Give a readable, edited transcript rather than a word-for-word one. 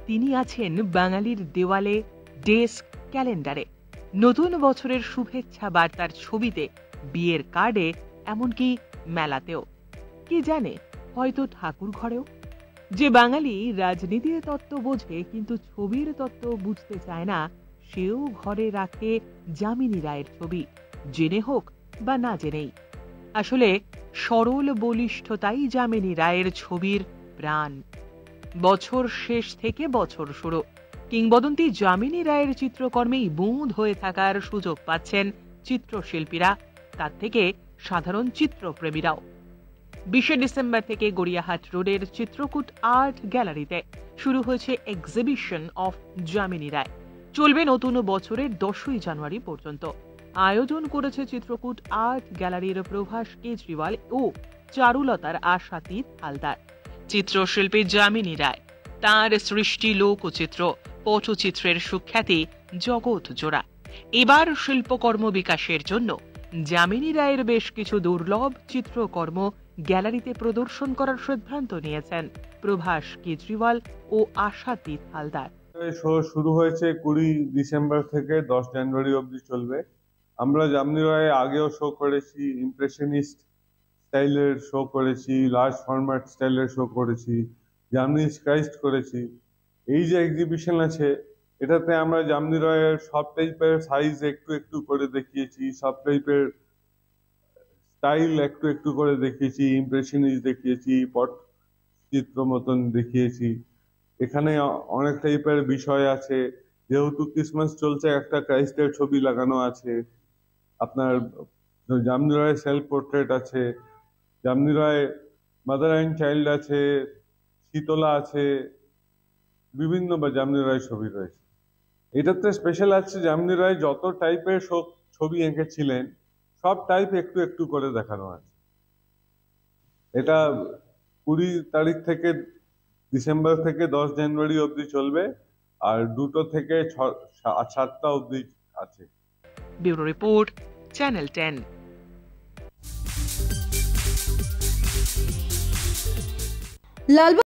তিনি আছেন বাঙালির দেওয়ালে, ডেস্ক, ক্যালেন্ডারে, নতুন বছরের শুভেচ্ছা বার্তার ছবিতে, বিয়ের কার্ডে, এমনকি মেলাতেও। কি জানে, হয়তো ঠাকুর ঘরেও। যে বাঙালি রাজনীতির তত্ত্ব বোঝে কিন্তু ছবির তত্ত্ব বুঝতে চায় না, সেও ঘরে রাখে যামিনী রায়ের ছবি, জেনে হোক বা না জেনেই। আসলে সরল বলিষ্ঠতাই যামিনী রায়ের ছবির প্রাণ। বছর শেষ থেকে বছর শুরু, কিংবদন্তি যামিনী রায়ের চিত্রকর্মেই বুঁদ হয়ে থাকার সুযোগ পাচ্ছেন চিত্রশিল্পীরা, তার থেকে সাধারণ চিত্রপ্রেমীরাও। 20 ডিসেম্বর থেকে গড়িয়াহাট রোডের চিত্রকূট আর্ট গ্যালারিতে শুরু হয়েছে এক্সিবিশন অফ যামিনী রায়। চলবে নতুন বছরের 10ই জানুয়ারি পর্যন্ত। আয়োজন করেছে চিত্রকূট আর্ট গ্যালারির প্রভাস কেজরিওয়াল ও চারুলতার আশাতীত হালদার। চিত্রশিল্পী যামিনী রায়, তাঁর সৃষ্টি লোকচিত্র, পটচিত্রের সুখ্যাতি জগৎ জোড়া। এবার শিল্পকর্ম বিকাশের জন্য যামিনী রায়ের বেশ কিছু দুর্লভ চিত্রকর্ম গ্যালারিতে প্রদর্শন করার সিদ্ধান্ত নিয়েছেন প্রভাস কেজরিওয়াল ও আশাতীত হালদার। শো শুরু হয়েছে 20 ডিসেম্বর থেকে 10 জানুয়ারি অবধি চলবে। আমরা যামিনী রায়ে আগেও শো করেছি, ইমপ্রেশনিস্ট স্টাইলের শো করেছি, লার্জ ফরম্যাট স্টাইলের শো করেছি, যামিনী ক্রাইস্ট করেছি। এই যে এক্সিবিশন আছে, এটাতে আমরা যামিনী রায়ের সব টাইপের সাইজ একটু একটু করে দেখিয়েছি, সব টাইপের স্টাইল একটু একটু করে দেখিয়েছি, ইমপ্রেশনিস্ট দেখিয়েছি, পট চিত্র মতন দেখিয়েছি। এখানে অনেক টাইপের বিষয় আছে। যেহেতু ক্রিসমাস চলছে, একটা ক্রাইস্টের ছবি লাগানো আছে, আপনার যামিনী রায়ের সেলফ পোর্ট্রেট আছে, Jamini Roy mother and child আছে, শীতলা আছে, বিভিন্ন যামিনী রায় ছবি রয়েছে। এটাতে স্পেশাল আছে যামিনী রায় যত টাইপের ছবি এঁকেছিলেন সব টাইপ একটু একটু করে দেখানো আছে। এটা 20 তারিখ থেকে ডিসেম্বর থেকে 10 জানুয়ারি অবধি চলবে, আর 2টো থেকে 7টা অবধি আছে। Bureau report, channel 10। লালবাগ